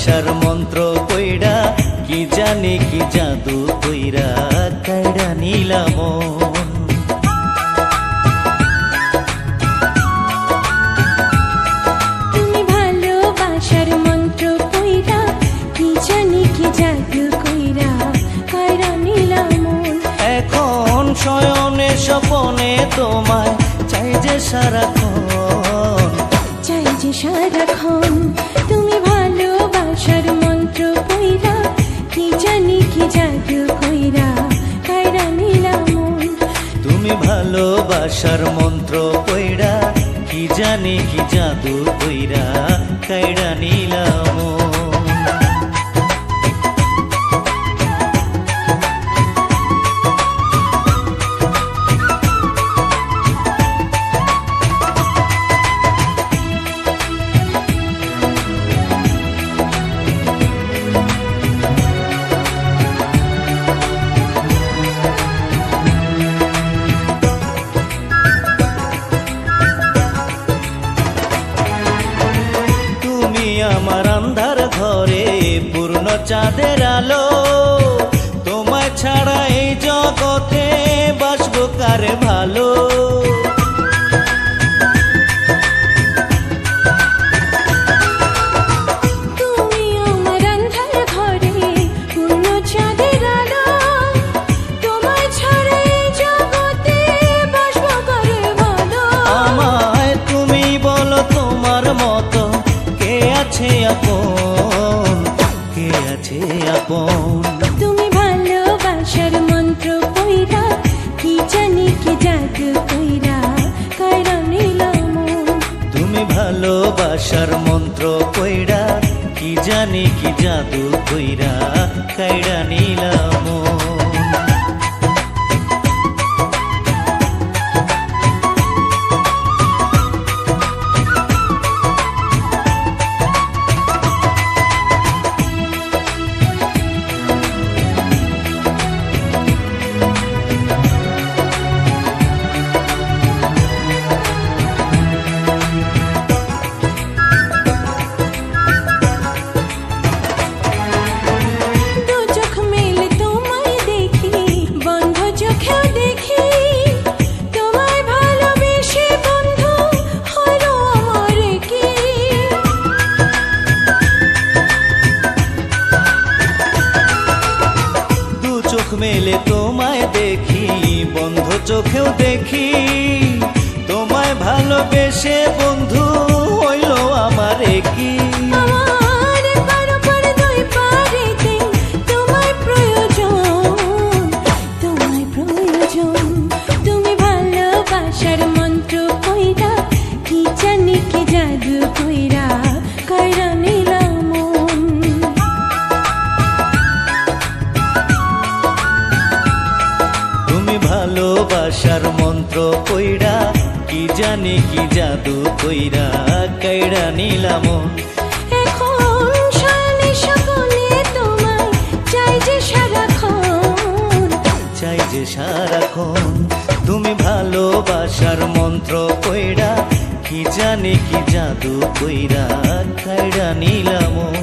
ভালোবাসার মন্ত্র কইরা কি জানি কি জাদু কইরা কাইড়া নিলাম মন। তুমি ভালোবাসার মন্ত্র কইরা কি জানি কি জাদু কইরা কাইড়া নিলাম মন। এখন শয়নে স্বপনে তোমায় চাই যে সারাক্ষণ, চাই যে সারাক্ষণ। তুমি ভালোবাসার মন্ত্র কইরা কি জানি কি জাদু কইরা কাইড়া নিলাম মন। তুমি ভালোবাসার মন্ত্র কইরা কি জানি কি জাদু কইরা কাইড়া নিলাম মন। আমার আন্ধার ঘরে পূর্ণ চাঁদের আলো, তোমায় ছাড়া এই জগতে বাসবো কারে ভালো। তুমি আমার আন্ধার ঘরে পূর্ণ চাঁদের আলো, তোমায় ছাড়া এই জগতে বাসবো কারে ভালো। আমায় তুমি বলো তোমার মতো কে আছে আপন, কে আছে আপন। তুমি ভালোবাসার মন্ত্র কইরা কি জানি কি জাদু কইরা কাইড়া নিলাম মন। তুমি ভালোবাসার মন্ত্র কইরা কি জানি কি জাদু কইরা কাইড়া নিলাম মন। মেলে তোমায় দেখি বন্ধ চোখেও দেখি, তোমায় ভালোবেসে বন্ধু হইল আমার কি। আমার পারাপার দুই পারেতে তোমায় প্রয়োজন, তোমায় প্রয়োজন। তুমি ভালোবাসার মন্ত্র কইরা কি জানি কি জাদু কইরা কাইড়া নিলাম মন। ভালোবাসার মন্ত্র কইরা কি জানি কি জাদু কইরা কাইড়া নিলাম মন। এখন শয়নে স্বপনে তোমায় চাই যে সারাক্ষণ, চাই যে সারাক্ষণ। তুমি ভালোবাসার মন্ত্র কইরা কি জানি কি জাদু কইরা কাইড়া নিলাম মন।